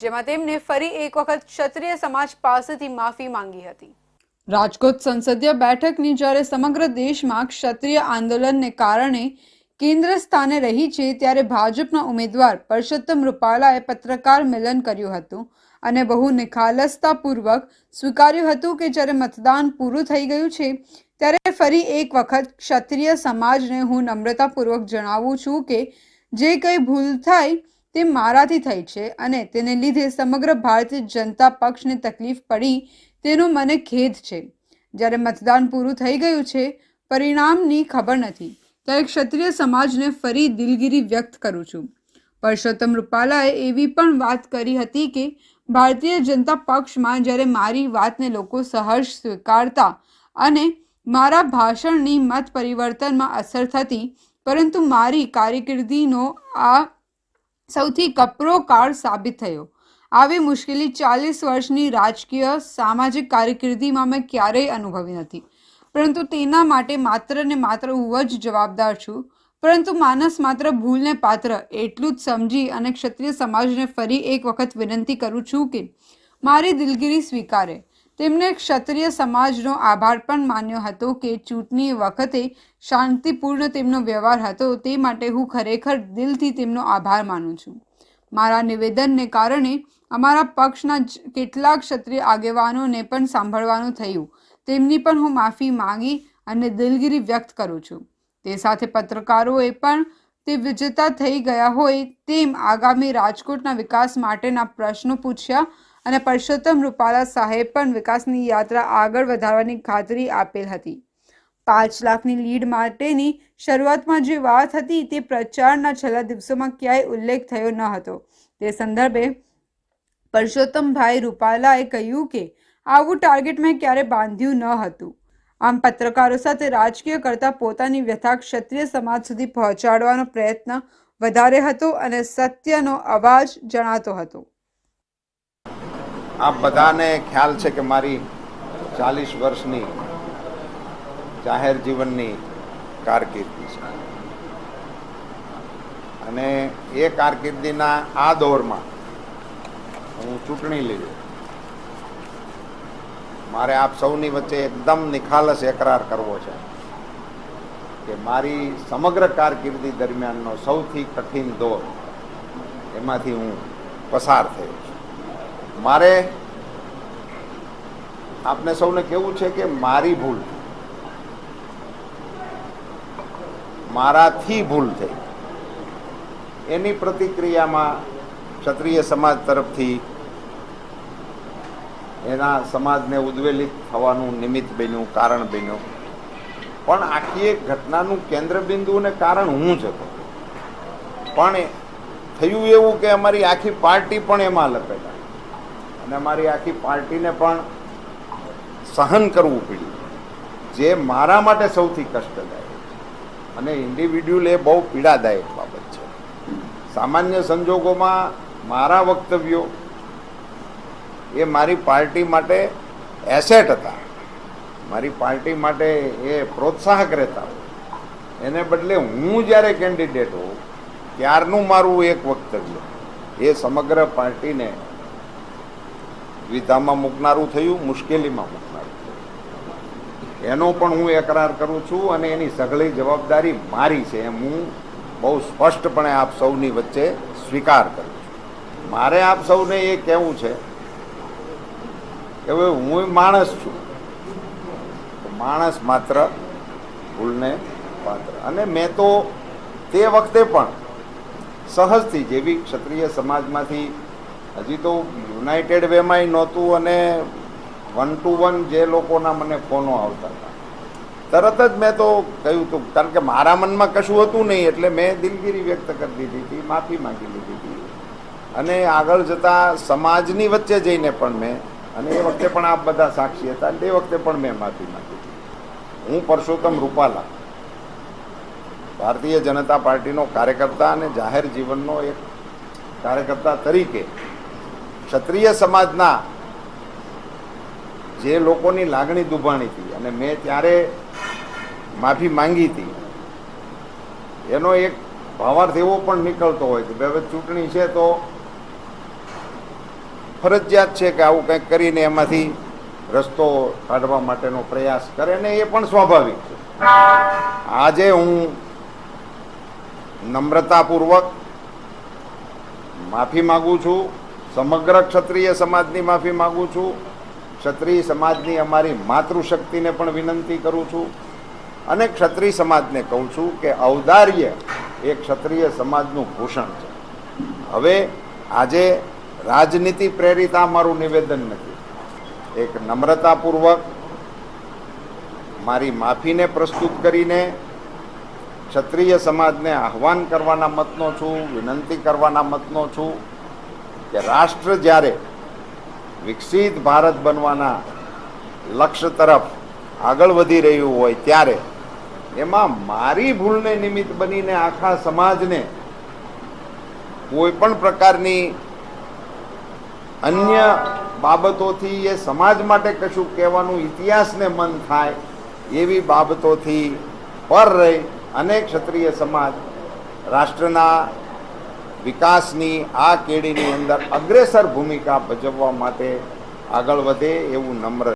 જેમાં તેમને ફરી એક વખત ક્ષત્રિય સમાજ પાસેથી માફી માંગી હતી। રાજકોટ સંસદીય બેઠકની જ્યારે સમગ્ર દેશમાં ક્ષત્રિય આંદોલનને કારણે કેન્દ્ર સ્થાને રહી છે, ત્યારે ભાજપના ઉમેદવાર પરસોત્તમ રૂપાલાએ પત્રકાર મિલન કર્યું હતું અને બહુ નિખાલસતાપૂર્વક સ્વીકાર્યું હતું કે જ્યારે મતદાન પૂરું થઈ ગયું છે, ત્યારે ફરી એક વખત ક્ષત્રિય સમાજને હું નમ્રતાપૂર્વક જણાવું છું કે જે કંઈ ભૂલ થાય તે મારાથી થઈ છે અને તેને લીધે સમગ્ર ભારતીય જનતા પક્ષને તકલીફ પડી તેનો મને ખેદ છે। જ્યારે મતદાન પૂરું થઈ ગયું છે, પરિણામની ખબર નથી, ત્યારે ક્ષત્રિય સમાજને ફરી દિલગીરી વ્યક્ત કરું છું। પરસોત્તમ રૂપાલાએ એવી પણ વાત કરી હતી કે ભારતીય જનતા પક્ષમાં જ્યારે મારી વાતને લોકો સહર્ષ સ્વીકારતા અને મારા ભાષણની મત પરિવર્તનમાં અસર થતી, પરંતુ મારી કારકિર્દીનો આ સૌથી કપરો કાળ સાબિત થયો। આવી મુશ્કેલી 40 વર્ષની રાજકીય સામાજિક કારકિર્દીમાં મેં ક્યારેય અનુભવી નથી, પરંતુ તેના માટે માત્ર ને માત્ર હું જ જવાબદાર છું। પરંતુ માનસ માત્ર ભૂલને પાત્ર એટલું જ સમજી અને ક્ષત્રિય સમાજને ફરી એક વખત વિનંતી કરું છું કે મારી દિલગીરી સ્વીકારે। તેમણે ક્ષત્રિય સમાજનો આભાર પણ માન્યો હતો કે ચૂંટણી વખતે શાંતિપૂર્ણ તેમનો વ્યવહાર હતો, તે માટે હું ખરેખર દિલથી તેમનો આભાર માનું છું। મારા નિવેદનને કારણે અમારા પક્ષના કેટલાક ક્ષત્રિય આગેવાનોને પણ સાંભળવાનું થયું, તેમની પણ હું માફી માંગી અને દિલગીરી વ્યક્ત કરું છું। તે સાથે પત્રકારોએ પણ તે વિજેતા થઈ ગયા હોય તેમ આગામી રાજકોટના વિકાસ માટેના પ્રશ્નો પૂછ્યા અને પરસોત્તમ રૂપાલા સાહેબ પણ વિકાસની યાત્રા આગળ વધારવાની ખાતરી આપેલ હતી। 5 લાખની લીડ માટેની શરૂઆતમાં જે વાત હતી તે પ્રચારના છેલ્લા દિવસોમાં ક્યાંય ઉલ્લેખ થયો ન હતો। તે સંદર્ભે પરસોત્તમભાઈ રૂપાલાએ કહ્યું કે આવું ટાર્ગેટ મેં ક્યારે બાંધ્યું ન હતું। આમ પત્રકારો સાથે રાજકીય કરતાં પોતાની વ્યથા ક્ષત્રિય સમાજ સુધી પહોંચાડવાનો પ્રયત્ન વધારે હતો અને સત્યનો અવાજ જણાતો હતો। આપ બધાને ખ્યાલ છે કે મારી 40 વર્ષની જાહેર જીવનની કારકિર્દી છે અને એ કારકિર્દીના આ દોરમાં હું ચૂંટણી લીધી। મારે આપ સૌની વચ્ચે એકદમ નિખાલસ એકરાર કરવો છે કે મારી સમગ્ર કારકિર્દી દરમિયાનનો સૌથી કઠિન દોર એમાંથી હું પસાર થયો છું। મારે આપને સૌને કહેવું છે કે મારી ભૂલ, મારાથી ભૂલ થઈ, એની પ્રતિક્રિયામાં ક્ષત્રિય સમાજ તરફથી એના સમાજને ઉદ્વેલિત થવાનું નિમિત્ત બન્યું, કારણ બન્યું। પણ આખી એક ઘટનાનું કેન્દ્રબિંદુ અને કારણ હું જ હતો। પણ થયું એવું કે અમારી આખી પાર્ટી પણ એમાં લપેટા અને અમારી આખી પાર્ટીને પણ સહન કરવું પડ્યું, જે મારા માટે સૌથી કષ્ટદાયક છે અને ઇન્ડિવિડ્યુઅલ એ બહુ પીડાદાયક બાબત છે। સામાન્ય સંજોગોમાં મારા વક્તવ્યો એ મારી પાર્ટી માટે એસેટ હતા, મારી પાર્ટી માટે એ પ્રોત્સાહક રહેતા હોય। એને બદલે હું જ્યારે કેન્ડિડેટ હોઉં ત્યારનું મારું એક વક્તવ્ય એ સમગ્ર પાર્ટીને દ્વિધામાં મૂકનારું થયું, મુશ્કેલીમાં મૂકનારું થયું। એનો પણ હું એકરાર કરું છું અને એની સઘળી જવાબદારી મારી છે એમ હું બહુ સ્પષ્ટપણે આપ સૌની વચ્ચે સ્વીકાર કરું છું। મારે આપ સૌને એ કહેવું છે કે હવે હું માણસ છું, માણસ માત્ર ભૂલને પાત્ર, અને મેં તો તે વખતે પણ સહજથી જેવી ક્ષત્રિય સમાજમાંથી હજી તો યુનાઇટેડ વેમાંય નહોતું અને 1 to 1 જે લોકોના મને ફોનો આવતા હતા, તરત જ મેં તો કહ્યું હતું, કારણ કે મારા મનમાં કશું હતું નહીં એટલે મેં દિલગીરી વ્યક્ત કરી દીધી હતી, માફી માંગી લીધી હતી અને આગળ જતાં સમાજની વચ્ચે જઈને પણ મેં, અને એ વખતે પણ આપ બધા સાક્ષી હતા, તે વખતે પણ મેં માફી માંગી હતી। હું પરસોત્તમ રૂપાલા ભારતીય જનતા પાર્ટીનો કાર્યકર્તા અને જાહેર જીવનનો એક કાર્યકર્તા તરીકે ક્ષત્રિય સમાજના જે લોકોની લાગણી દુભાણી હતી અને મેં ત્યારે માફી માંગી હતી, એનો એક ભાવાર્થ એવો પણ નીકળતો હોય કે હવે ચૂંટણી છે તો ફરજિયાત છે કે આવું કંઈક કરીને એમાંથી રસ્તો કાઢવા માટેનો પ્રયાસ કરે ને એ પણ સ્વાભાવિક છે. આજે હું નમ્રતાપૂર્વક માફી માગું છું, સમગ્ર ક્ષત્રિય સમાજની માફી માગું છું, ક્ષત્રિય સમાજની અમારી માતૃશક્તિને પણ વિનંતી કરું છું અને ક્ષત્રિય સમાજને કહું છું કે ઔદાર્ય એ ક્ષત્રિય સમાજનું ભૂષણ છે. હવે આજે રાજનીતિ પ્રેરિત આ મારું નિવેદન નથી, એક નમ્રતાપૂર્વક મારી માફીને પ્રસ્તુત કરીને ક્ષત્રિય સમાજને આહ્વાન કરવાના મતનો છું, વિનંતી કરવાના મતનો છું કે રાષ્ટ્ર જ્યારે વિકસિત ભારત બનવાના લક્ષ્ય તરફ આગળ વધી રહ્યું હોય ત્યારે એમાં મારી ભૂલને નિમિત્ત બનીને આખા સમાજને કોઈ પણ પ્રકારની અન્ય બાબતોથી એ સમાજ માટે કશું કહેવાનું ઇતિહાસને મન થાય એવી બાબતોથી પર રહી અને ક્ષત્રિય સમાજ રાષ્ટ્રના વિકાસની આ કેડીની અંદર અગ્રેસર ભૂમિકા ભજવવા માટે આગળ વધે એવું નમ્ર